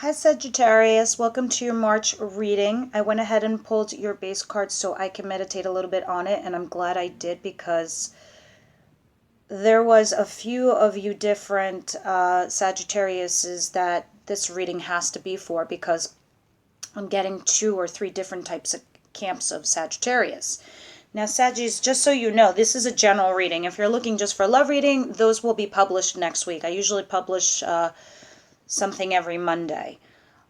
Hi Sagittarius, welcome to your March reading. I went ahead and pulled your base cards so I can meditate a little bit on it, and I'm glad I did because there was a few of you different Sagittariuses that this reading has to be for, because I'm getting 2 or 3 different types of camps of Sagittarius. Now, Saggies, just so you know, this is a general reading. If you're looking just for love reading, those will be published next week. I usually publish something every Monday.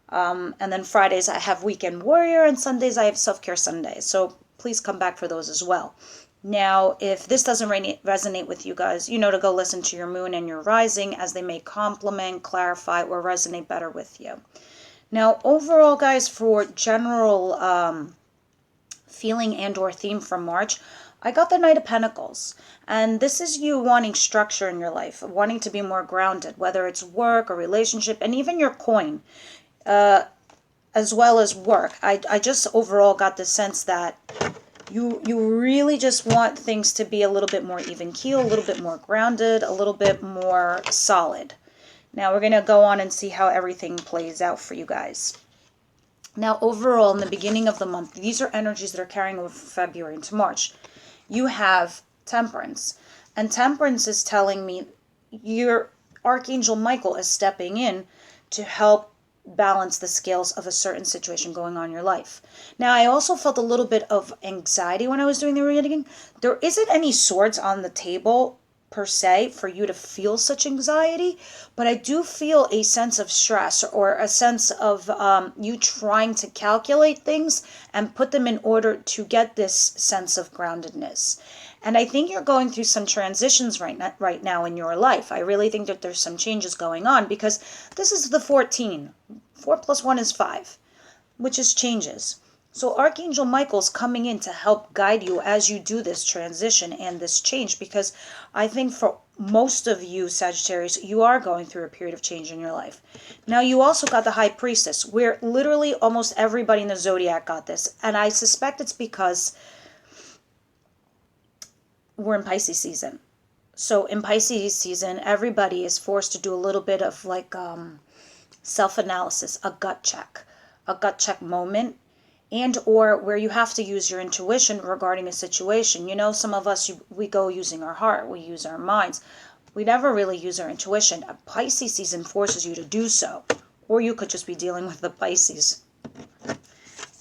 And then Fridays I have Weekend Warrior, and Sundays I have Self-Care Sundays. So please come back for those as well. Now, if this doesn't resonate with you guys, you know to go listen to your moon and your rising, as they may complement, clarify, or resonate better with you. Now, overall, guys, for general feeling and or theme for March, I got the Knight of Pentacles, and this is you wanting structure in your life, wanting to be more grounded, whether it's work or relationship, and even your coin, as well as work. I just overall got the sense that you really just want things to be a little bit more even keel, a little bit more grounded, a little bit more solid. Now we're going to go on and see how everything plays out for you guys. Now, overall, in the beginning of the month, these are energies that are carrying over February into March. You have Temperance, and Temperance is telling me your Archangel Michael is stepping in to help balance the scales of a certain situation going on in your life. Now, I also felt a little bit of anxiety when I was doing the reading. There isn't any swords on the table per se for you to feel such anxiety, but I do feel a sense of stress, or a sense of you trying to calculate things and put them in order to get this sense of groundedness. And I think you're going through some transitions right now in your life. I really think that there's some changes going on, because this is the 14. 4 plus 1 is 5, which is changes. So Archangel Michael's coming in to help guide you as you do this transition and this change, because I think for most of you Sagittarius, you are going through a period of change in your life. Now, you also got the High Priestess, where literally almost everybody in the zodiac got this, and I suspect it's because we're in Pisces season. So in Pisces season, everybody is forced to do a little bit of like self-analysis, a gut check moment, and or where you have to use your intuition regarding a situation. You know, some of us, we go using our heart, we use our minds. We never really use our intuition. A Pisces season forces you to do so, or you could just be dealing with the Pisces.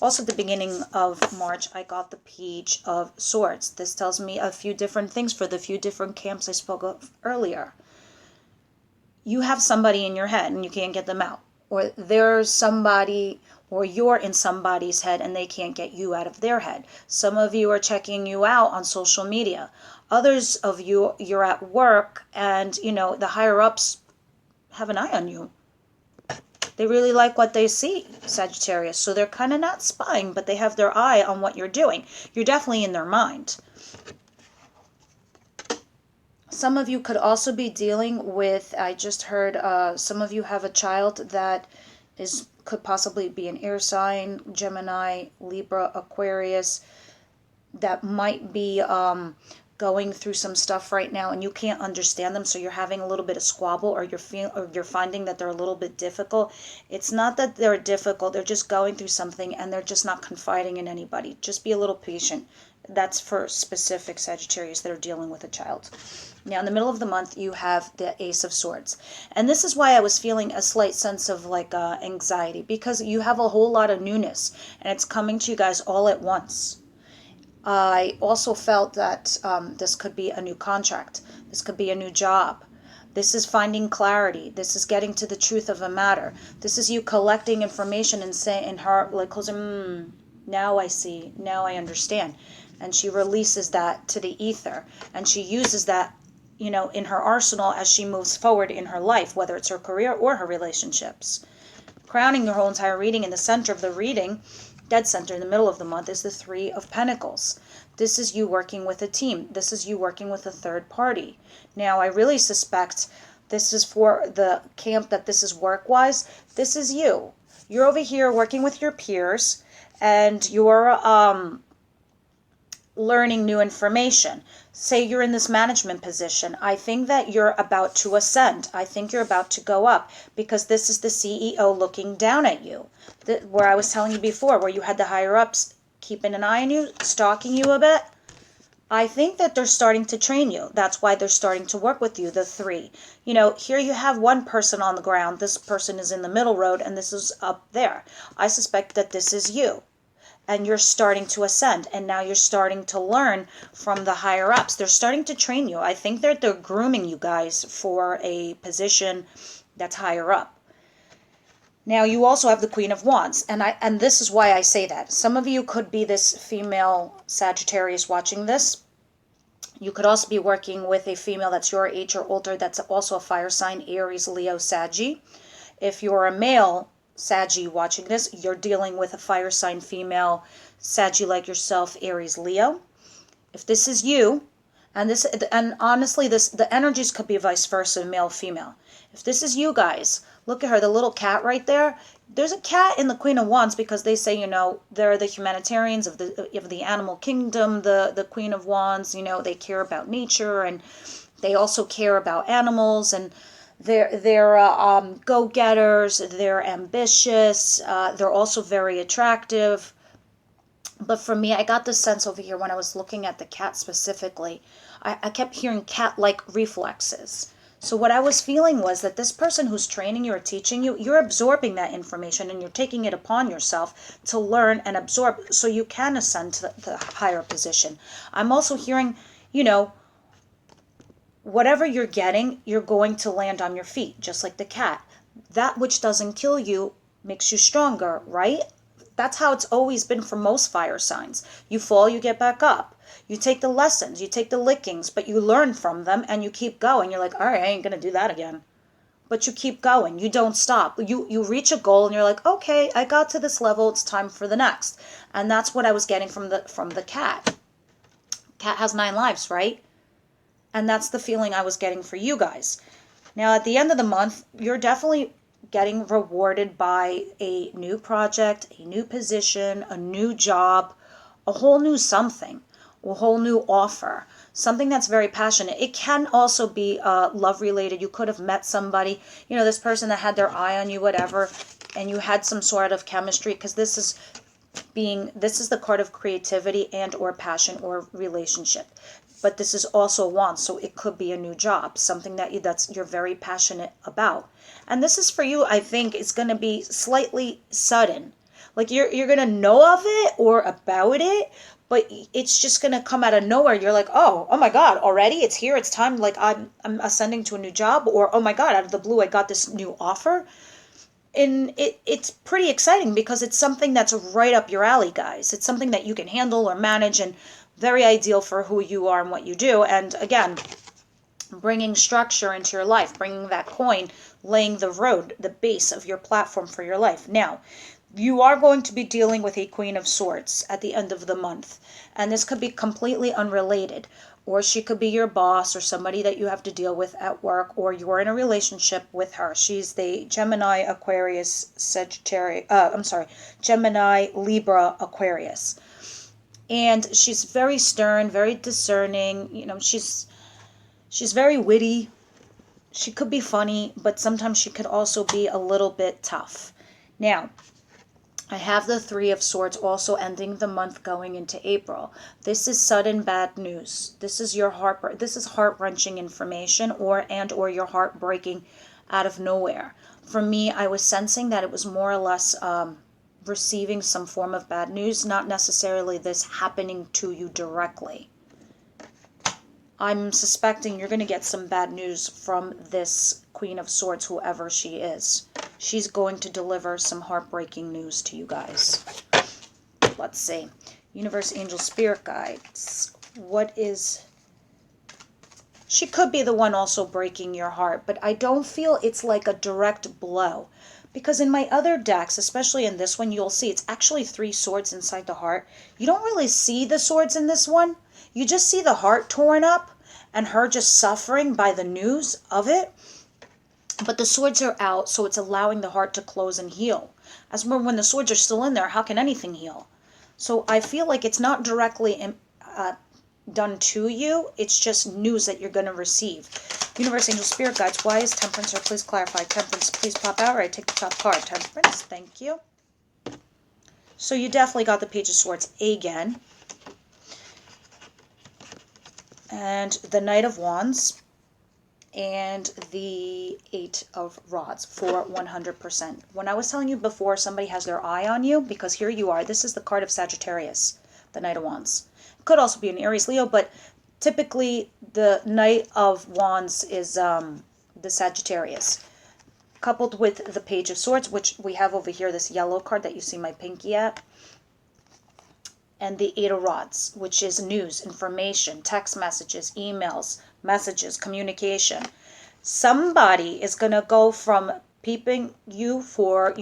Also, at the beginning of March, I got the Page of Swords. This tells me a few different things for the few different camps I spoke of earlier. You have somebody in your head and you can't get them out. Or there's somebody, or you're in somebody's head and they can't get you out of their head. Some of you are checking you out on social media. Others of you, you're at work and, you know, the higher ups have an eye on you. They really like what they see, Sagittarius. So they're kind of not spying, but they have their eye on what you're doing. You're definitely in their mind. Some of you could also be dealing with, I just heard, some of you have a child that could possibly be an air sign, Gemini, Libra, Aquarius, that might be going through some stuff right now and you can't understand them, so you're having a little bit of squabble, or you're finding that they're a little bit difficult. It's not that they're difficult, they're just going through something and they're just not confiding in anybody. Just be a little patient. That's for specific Sagittarius that are dealing with a child. Now, in the middle of the month, you have the Ace of Swords. And this is why I was feeling a slight sense of like anxiety, because you have a whole lot of newness and it's coming to you guys all at once. I also felt that this could be a new contract. This could be a new job. This is finding clarity. This is getting to the truth of a matter. This is you collecting information and saying, her like closing, now I see, now I understand. And she releases that to the ether. And she uses that, you know, in her arsenal as she moves forward in her life, whether it's her career or her relationships. Crowning your whole entire reading, in the center of the reading, dead center in the middle of the month, is the Three of Pentacles. This is you working with a team. This is you working with a third party. Now, I really suspect this is for the camp that this is work-wise. This is you. You're over here working with your peers, and you're learning new information. Say you're in this management position. I think that you're about to ascend. I think you're about to go up because this is the CEO looking down at you. Where I was telling you before, where you had the higher ups keeping an eye on you, stalking you a bit. I think that they're starting to train you. That's why they're starting to work with you, the 3. You know, here you have one person on the ground. This person is in the middle road, and this is up there. I suspect that this is you. And you're starting to ascend, and now you're starting to learn from the higher ups. They're starting to train you. I think that they're grooming you guys for a position that's higher up. Now you also have the Queen of Wands, and this is why I say that. Some of you could be this female Sagittarius watching this. You could also be working with a female that's your age or older that's also a fire sign, Aries, Leo, Saggy. If you're a male Saggy watching this, you're dealing with a fire sign female, Saggy like yourself, Aries, Leo. If this is you, and honestly, the energies could be vice versa, male, female. If this is you guys, look at her, the little cat right there. There's a cat in the Queen of Wands because they say, you know, they're the humanitarians of the animal kingdom, the Queen of Wands. You know, they care about nature and they also care about animals, and they're go-getters. They're ambitious. They're also very attractive. But for me, I got this sense over here when I was looking at the cat specifically. I kept hearing cat-like reflexes. So what I was feeling was that this person who's training you or teaching you, you're absorbing that information and you're taking it upon yourself to learn and absorb so you can ascend to the higher position. I'm also hearing, you know, whatever you're getting, you're going to land on your feet, just like the cat. That which doesn't kill you makes you stronger, right? That's how it's always been for most fire signs. You fall, you get back up. You take the lessons, you take the lickings, but you learn from them and you keep going. You're like, all right, I ain't going to do that again. But you keep going. You don't stop. You reach a goal and you're like, okay, I got to this level. It's time for the next. And that's what I was getting from the cat. Cat has 9 lives, right? And that's the feeling I was getting for you guys. Now, at the end of the month, you're definitely getting rewarded by a new project, a new position, a new job, a whole new something, a whole new offer, something that's very passionate. It can also be love related. You could have met somebody, you know, this person that had their eye on you, whatever, and you had some sort of chemistry, because this is the card of creativity and or passion or relationship. But this is also want, so it could be a new job, something that you're very passionate about. And this is for you, I think, it's going to be slightly sudden. Like you're going to know of it or about it, but it's just going to come out of nowhere. You're like, oh my God, already? It's here, it's time. Like I'm ascending to a new job, or oh my God, out of the blue, I got this new offer. And it's pretty exciting because it's something that's right up your alley, guys. It's something that you can handle or manage, and very ideal for who you are and what you do. And again, bringing structure into your life, bringing that coin, laying the road, the base of your platform for your life. Now, you are going to be dealing with a Queen of Swords at the end of the month. And this could be completely unrelated. Or she could be your boss or somebody that you have to deal with at work, or you're in a relationship with her. She's the Gemini, Aquarius, Gemini, Libra, Aquarius. And she's very stern, very discerning. You know, she's very witty. She could be funny, but sometimes she could also be a little bit tough. Now, I have the 3 of Swords also ending the month going into April. This is sudden bad news. This is your this is heart-wrenching information, or your heart breaking out of nowhere. For me, I was sensing that it was more or less receiving some form of bad news, not necessarily this happening to you directly. I'm suspecting you're going to get some bad news from this Queen of Swords, whoever she is. She's going to deliver some heartbreaking news to you guys. Let's see. Universe, Angel, Spirit Guides. She could be the one also breaking your heart, but I don't feel it's like a direct blow. Because in my other decks, especially in this one, you'll see it's actually 3 swords inside the heart. You don't really see the swords in this one. You just see the heart torn up and her just suffering by the news of it. But the swords are out, so it's allowing the heart to close and heal. When the swords are still in there, how can anything heal? So I feel like it's not directly done to you. It's just news that you're going to receive. Universe, angel, spirit guides, why is Temperance, or please clarify. Temperance, please pop out, or I take the top card. Temperance, thank you. So you definitely got the Page of Swords again. And the Knight of Wands. And the Eight of Rods for 100%. When I was telling you before, somebody has their eye on you, because here you are. This is the card of Sagittarius, the Knight of Wands. It could also be an Aries Leo, but typically the Knight of Wands is the Sagittarius. Coupled with the Page of Swords, which we have over here, this yellow card that you see my pinky at. And the Eight of Rods, which is news, information, text messages, emails, messages, communication. Somebody is going to go from peeping you for,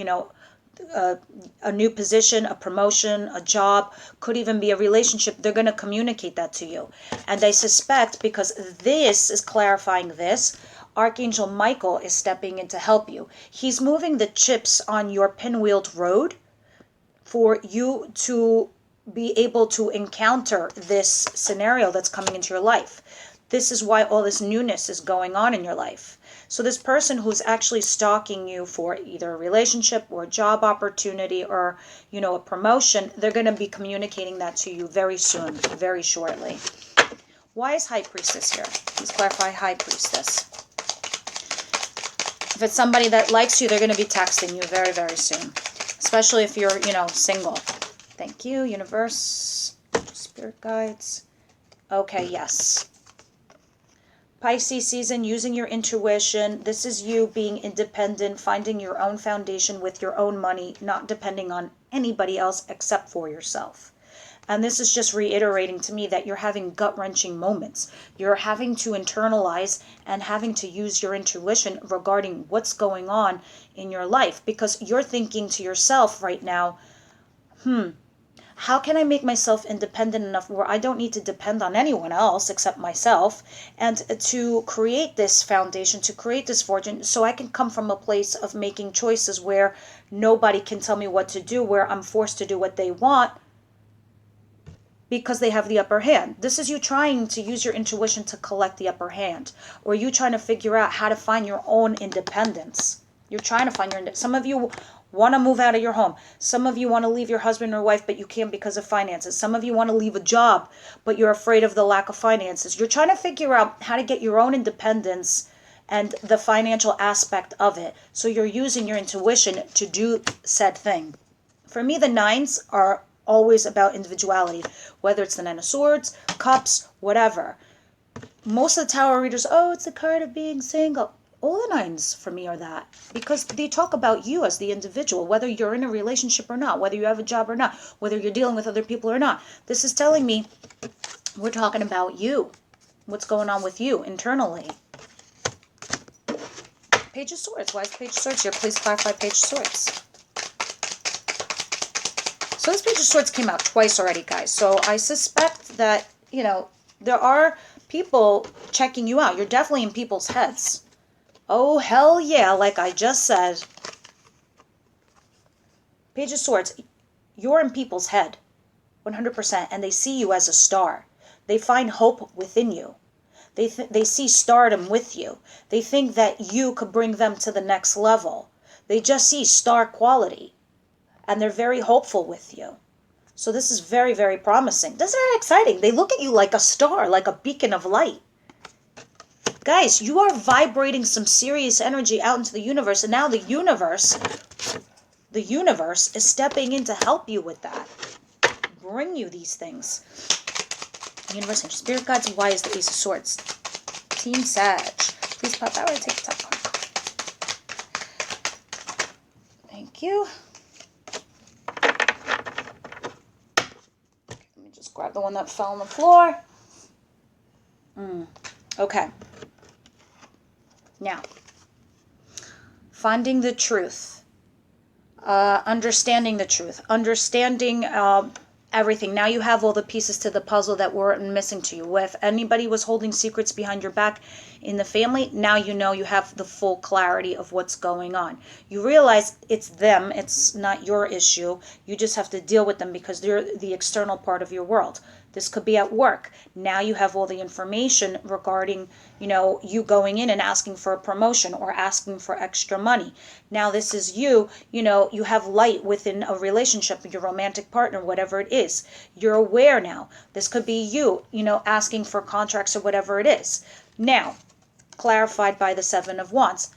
a new position, a promotion, a job, could even be a relationship. They're going to communicate that to you. And I suspect, because this is clarifying this, Archangel Michael is stepping in to help you. He's moving the chips on your pinwheeled road for you to be able to encounter this scenario that's coming into your life. This is why all this newness is going on in your life. So this person who's actually stalking you for either a relationship or a job opportunity or, a promotion, they're going to be communicating that to you very soon, very shortly. Why is High Priestess here? Please clarify High Priestess. If it's somebody that likes you, they're going to be texting you very, very soon. Especially if you're, single. Thank you, universe, spirit guides. Okay, yes. Pisces season, using your intuition. This is you being independent, finding your own foundation with your own money, not depending on anybody else except for yourself. And this is just reiterating to me that you're having gut-wrenching moments. You're having to internalize and having to use your intuition regarding what's going on in your life, because you're thinking to yourself right now, how can I make myself independent enough where I don't need to depend on anyone else except myself, and to create this foundation, to create this fortune, so I can come from a place of making choices where nobody can tell me what to do, where I'm forced to do what they want because they have the upper hand. This is you trying to use your intuition to collect the upper hand, or you trying to figure out how to find your own independence. You're trying to find your, some of you want to move out of your home. Some of you want to leave your husband or wife, but you can't because of finances. Some of you want to leave a job, but you're afraid of the lack of finances. You're trying to figure out how to get your own independence and the financial aspect of it. So you're using your intuition to do said thing. For me, the nines are always about individuality, whether it's the Nine of Swords, Cups, whatever. Most of the tarot readers, it's the card of being single. All the nines for me are that, because they talk about you as the individual, whether you're in a relationship or not, whether you have a job or not, whether you're dealing with other people or not. This is telling me we're talking about you, what's going on with you internally. Page of Swords. Why is Page of Swords here? Please clarify Page of Swords. So this Page of Swords came out twice already, guys. So I suspect that, there are people checking you out. You're definitely in people's heads. Oh, hell yeah, like I just said. Page of Swords, you're in people's head, 100%, and they see you as a star. They find hope within you. They see stardom with you. They think that you could bring them to the next level. They just see star quality, and they're very hopeful with you. So this is very, very promising. This is very exciting. They look at you like a star, like a beacon of light. Guys, you are vibrating some serious energy out into the universe, and now the universe is stepping in to help you with that. Bring you these things. Universe, angel, spirit guides, why is the Ace of Swords? Team Sag. Please pop out and take the top card. Thank you. Let me just grab the one that fell on the floor. Okay. Now, finding the truth, understanding the truth, understanding everything. Now you have all the pieces to the puzzle that were missing to you. If anybody was holding secrets behind your back in the family, now you know you have the full clarity of what's going on. You realize it's them, it's not your issue. You just have to deal with them because they're the external part of your world. This could be at work. Now you have all the information regarding, you going in and asking for a promotion or asking for extra money. Now this is you, you have light within a relationship, your romantic partner, whatever it is. You're aware now. This could be you, asking for contracts or whatever it is. Now, clarified by the Seven of Wands.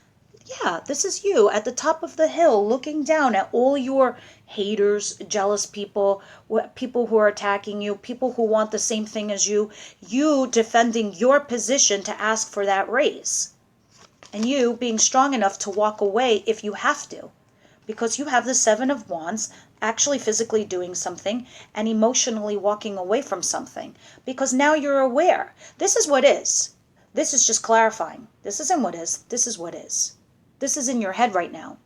Yeah, this is you at the top of the hill looking down at all your haters, jealous people, people who are attacking you, people who want the same thing as you defending your position to ask for that raise. And you being strong enough to walk away if you have to. Because you have the Seven of Wands actually physically doing something and emotionally walking away from something. Because now you're aware. This is what is. This is just clarifying. This isn't what is. This is what is. This is in your head right now.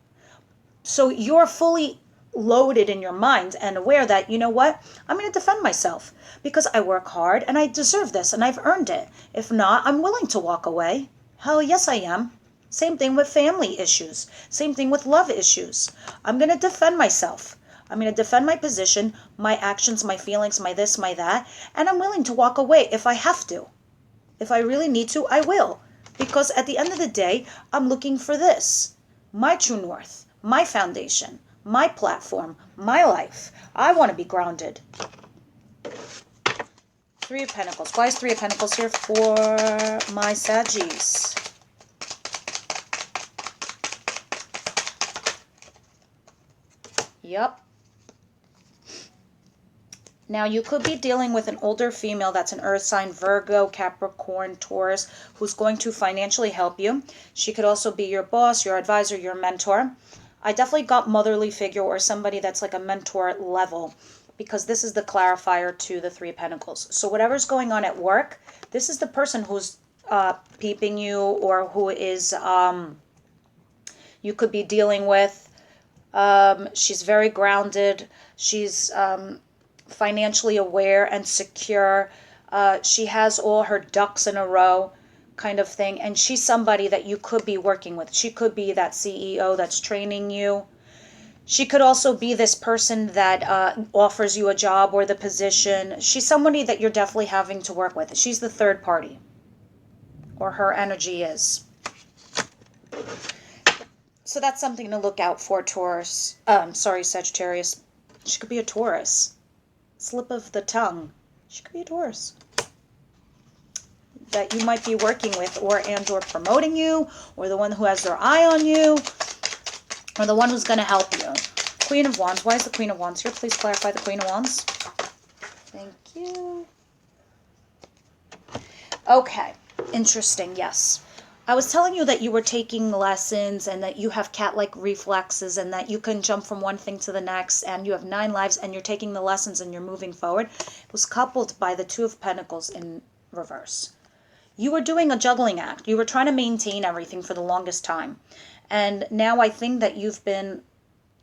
So you're fully loaded in your mind and aware that, you know what, I'm going to defend myself because I work hard and I deserve this and I've earned it. If not, I'm willing to walk away. Hell yes, I am. Same thing with family issues. Same thing with love issues. I'm going to defend myself. I'm going to defend my position, my actions, my feelings, my this, my that, and I'm willing to walk away if I have to. If I really need to, I will. Because at the end of the day, I'm looking for this. My true north, my foundation, my platform, my life. I want to be grounded. Three of Pentacles. Why is Three of Pentacles here for my Saggies? Yep. Now, you could be dealing with an older female that's an earth sign, Virgo, Capricorn, Taurus, who's going to financially help you. She could also be your boss, your advisor, your mentor. I definitely got motherly figure or somebody that's like a mentor level, because this is the clarifier to the Three of Pentacles. So whatever's going on at work, this is the person who's peeping you, or who is you could be dealing with. She's very grounded. She's financially aware and secure. She has all her ducks in a row kind of thing. And she's somebody that you could be working with. She could be that CEO that's training you. She could also be this person that offers you a job or the position. She's somebody that you're definitely having to work with. She's the third party, or her energy is. So that's something to look out for, Taurus. Sagittarius. She could be a Taurus. Slip of the tongue. She could be a Taurus that you might be working with, or promoting you, or the one who has their eye on you, or the one who's going to help you. Queen of Wands. Why is the Queen of Wands here? Please clarify the Queen of Wands. Thank you. Okay. Interesting. Yes. I was telling you that you were taking lessons and that you have cat-like reflexes and that you can jump from one thing to the next, and you have 9 lives and you're taking the lessons and you're moving forward. It was coupled by the Two of Pentacles in reverse. You were doing a juggling act. You were trying to maintain everything for the longest time. And now I think that you've been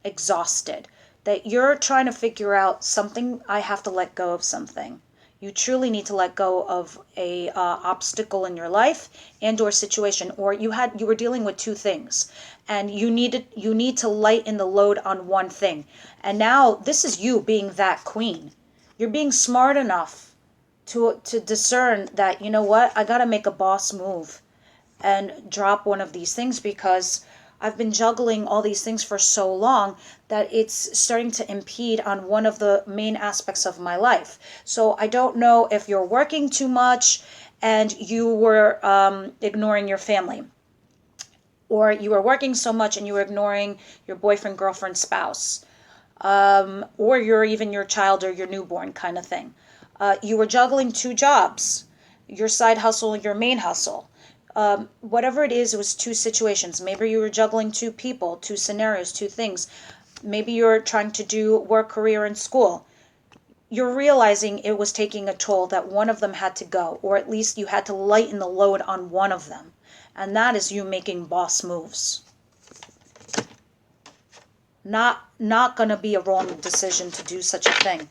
exhausted, that you're trying to figure out something. I have to let go of something. You truly need to let go of a obstacle in your life and or situation, or you were dealing with 2 things, and you need to lighten the load on one thing. And now this is you being that queen. You're being smart enough to discern that, you know what, I got to make a boss move and drop one of these things, because I've been juggling all these things for so long that it's starting to impede on one of the main aspects of my life. So I don't know if you're working too much and you were ignoring your family, or you were working so much and you were ignoring your boyfriend, girlfriend, spouse, or even your child or your newborn kind of thing. You were juggling 2 jobs, your side hustle and your main hustle. Whatever it is, it was 2 situations. Maybe you were juggling 2 people, 2 scenarios, 2 things. Maybe you're trying to do work, career, and school. You're realizing it was taking a toll, that one of them had to go, or at least you had to lighten the load on one of them. And that is you making boss moves. Not going to be a wrong decision to do such a thing.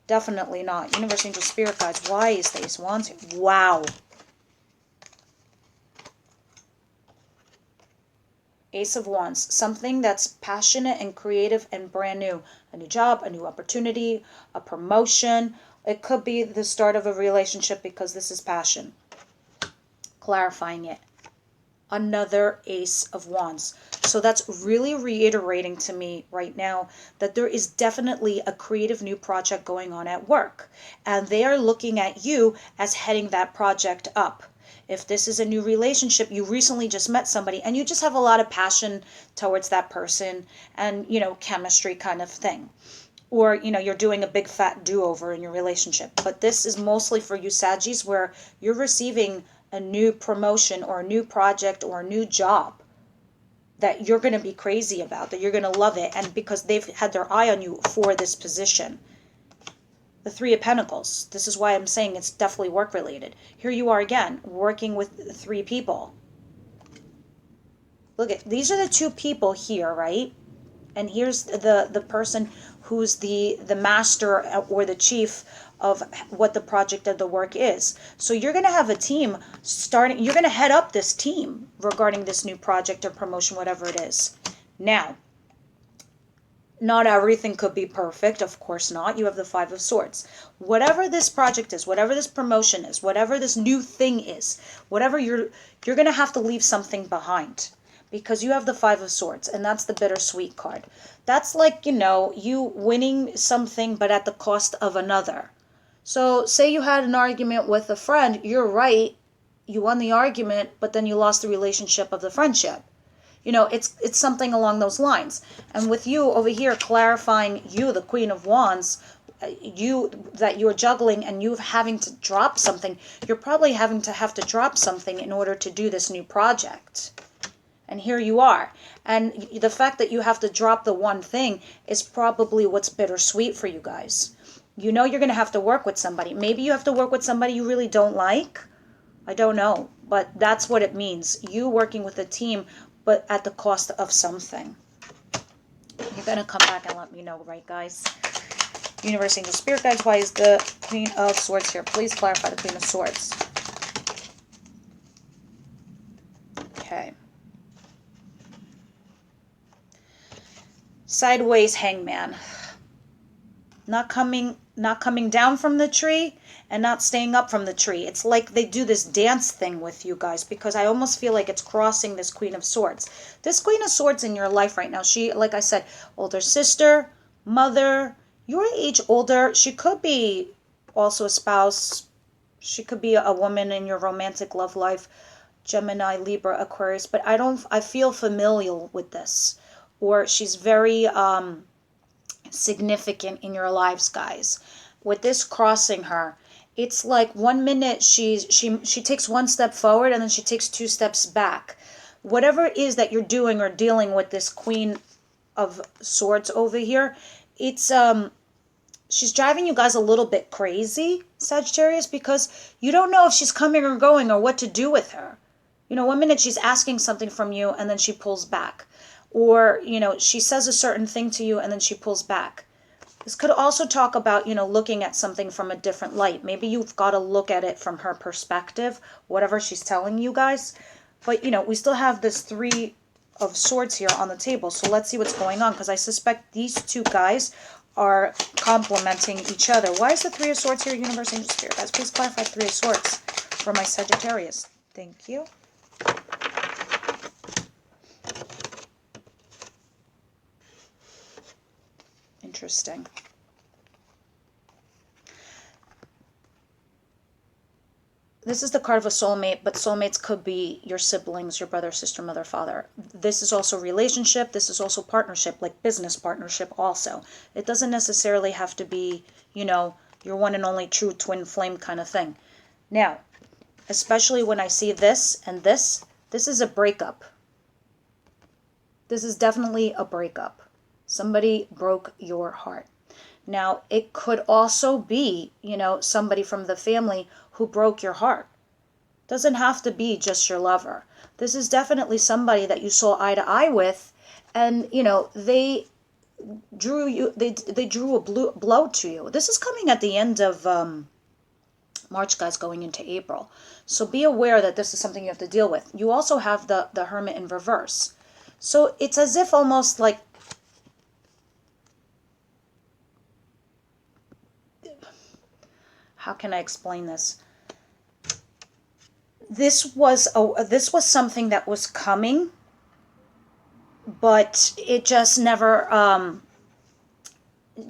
Definitely not. Universe, angel, spirit guides. Why is Ace of Wands? Wow. Ace of Wands, something that's passionate and creative and brand new. A new job, a new opportunity, a promotion, It could be the start of a relationship because this is passion. Clarifying it. Another Ace of Wands. So that's really reiterating to me right now that there is definitely a creative new project going on at work. And they are looking at you as heading that project up. If this is a new relationship, you recently just met somebody and you just have a lot of passion towards that person and, chemistry kind of thing. Or, you're doing a big fat do-over in your relationship. But this is mostly for you Saggies, where you're receiving a new promotion or a new project or a new job that you're going to be crazy about, that you're going to love it, and because they've had their eye on you for this position. The Three of Pentacles. This is why I'm saying it's definitely work related. Here you are again, working with 3 people. Look at, these are the 2 people here, right? And here's the person who's the master or the chief of what the project of the work is. So you're going to have a team starting, you're going to head up this team regarding this new project or promotion, whatever it is. Now, not everything could be perfect, of course not. You have the 5 of Swords. Whatever this project is, whatever this promotion is, whatever this new thing is, whatever you're going to have to leave something behind. Because you have the 5 of Swords, and that's the bittersweet card. That's like, you winning something, but at the cost of another. So say you had an argument with a friend, you're right, you won the argument, but then you lost the relationship of the friendship. It's something along those lines. And with you over here clarifying you, the Queen of Wands, that you're juggling and you having to drop something, you're probably having to drop something in order to do this new project. And here you are. And the fact that you have to drop the one thing is probably what's bittersweet for you guys. You're going to have to work with somebody. Maybe you have to work with somebody you really don't like. I don't know. But that's what it means. You working with a team, but at the cost of something. You're going to come back and let me know, right, guys? Universe, Angel, Spirit Guides, why is the Queen of Swords here? Please clarify the Queen of Swords. Okay. Sideways Hangman. Not coming down from the tree and not staying up from the tree. It's like they do this dance thing with you guys, because I almost feel like it's crossing this Queen of Swords. This Queen of Swords in your life right now, she, like I said, older sister, mother, your age older. She could be also a spouse. She could be a woman in your romantic love life, Gemini, Libra, Aquarius. But I feel familial with this. Or she's very significant in your lives, guys. With this crossing her, it's like 1 minute she takes 1 step forward and then she takes 2 steps back. Whatever it is that you're doing or dealing with this Queen of Swords over here, it's she's driving you guys a little bit crazy, Sagittarius, because you don't know if she's coming or going or what to do with her. 1 minute she's asking something from you and then she pulls back. Or, she says a certain thing to you and then she pulls back. This could also talk about, looking at something from a different light. Maybe you've got to look at it from her perspective, whatever she's telling you guys. But, we still have this 3 of Swords here on the table. So let's see what's going on, because I suspect these 2 guys are complementing each other. Why is the 3 of Swords here, Universe, Angel, Spirit? Guys, please clarify 3 of Swords for my Sagittarius. Thank you. Interesting. This is the card of a soulmate, but soulmates could be your siblings, your brother, sister, mother, father. This is also relationship. This is also partnership, like business partnership also. It doesn't necessarily have to be, your one and only true twin flame kind of thing. Now, especially when I see this and this is a breakup. This is definitely a breakup. Somebody broke your heart. Now, it could also be, somebody from the family who broke your heart. Doesn't have to be just your lover. This is definitely somebody that you saw eye to eye with, and, they drew a blow to you. This is coming at the end of March, guys, going into April. So be aware that this is something you have to deal with. You also have the Hermit in reverse. So it's as if almost like how can I explain this? This was something that was coming, but it just never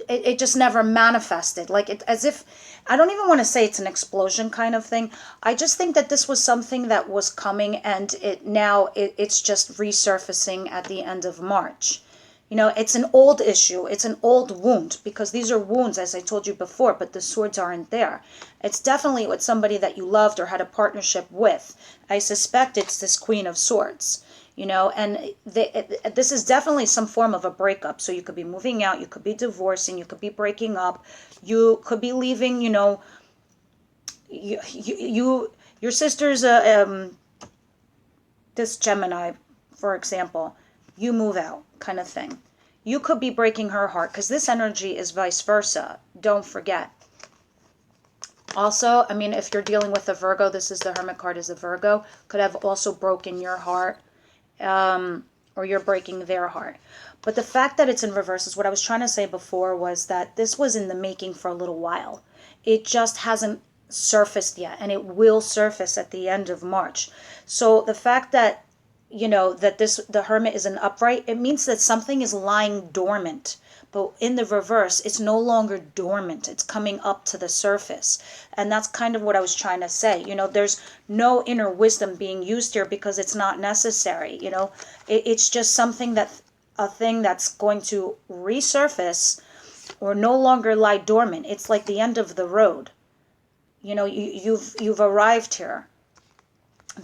it just never manifested. Like, it, as if, I don't even want to say it's an explosion kind of thing. I just think that this was something that was coming, and it's just resurfacing at the end of March. You know, it's an old issue. It's an old wound, because these are wounds, as I told you before, but the swords aren't there. It's definitely with somebody that you loved or had a partnership with. I suspect it's this Queen of Swords. You know, and this is definitely some form of a breakup. So you could be moving out, you could be divorcing, you could be breaking up, you could be leaving, you know, your sister's this Gemini, for example, you move out kind of thing. You could be breaking her heart, because this energy is vice versa. Don't forget. Also, I mean, if you're dealing with a Virgo, this is the Hermit card, is a Virgo, could have also broken your heart. Or you're breaking their heart. But the fact that it's in reverse is what I was trying to say before, was that this was in the making for a little while. It just hasn't surfaced yet, and it will surface at the end of March. So the fact that, you know, that the Hermit is an upright, it means that something is lying dormant. But in the reverse, it's no longer dormant. It's coming up to the surface. And that's kind of what I was trying to say. You know, there's no inner wisdom being used here, because it's not necessary. You know, it's just something a thing that's going to resurface or no longer lie dormant. It's like the end of the road. You know, you've arrived here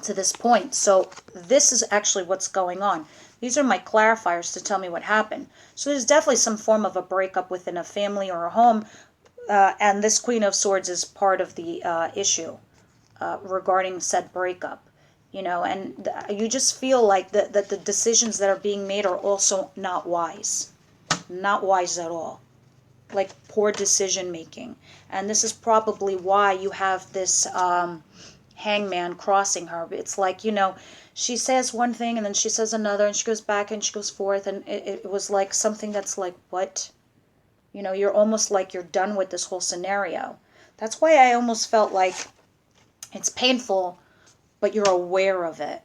to this point. So this is actually what's going on. These are my clarifiers to tell me what happened. So there's definitely some form of a breakup within a family or a home, and this Queen of Swords is part of the issue regarding said breakup. You know, and you just feel like that the decisions that are being made are also not wise. Not wise at all. Like poor decision making. And this is probably why you have this hangman crossing her. It's like, you know, she says one thing and then she says another, and she goes back and she goes forth, and it was like something that's like, what? You know, you're almost like you're done with this whole scenario. That's why I almost felt like it's painful, but you're aware of it.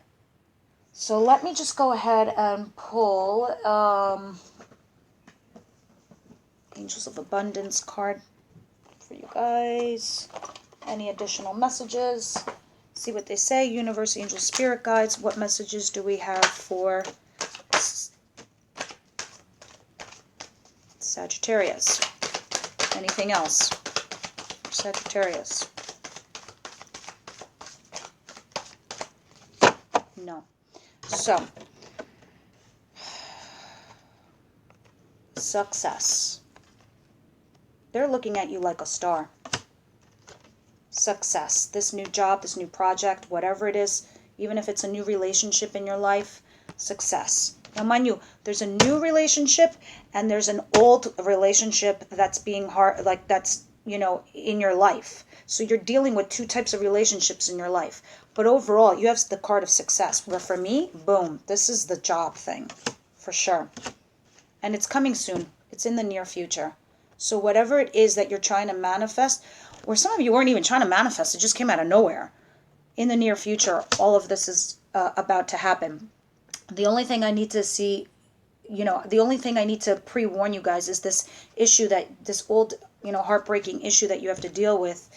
So let me just go ahead and pull Angels of Abundance card for you guys. Any additional messages? See what they say. Universe, angels, spirit guides. What messages do we have for Sagittarius? Anything else for Sagittarius? No. So, success. They're looking at you like a star. Success. This new job, this new project, whatever it is, even if it's a new relationship in your life, success. Now, mind you, there's a new relationship and there's an old relationship that's being hard, like that's, you know, in your life. So you're dealing with two types of relationships in your life. But overall, you have the card of success. Where for me, boom, this is the job thing, for sure. And it's coming soon. It's in the near future. So whatever it is that you're trying to manifest, or some of you weren't even trying to manifest, it just came out of nowhere. In the near future, all of this is about to happen. The only thing I need to see, you know, the only thing I need to pre-warn you guys is this issue, that this old, you know, heartbreaking issue that you have to deal with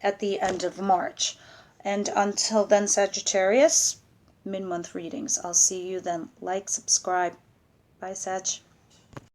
at the end of March. And until then, Sagittarius, mid-month readings. I'll see you then. Like, subscribe. Bye, Sag.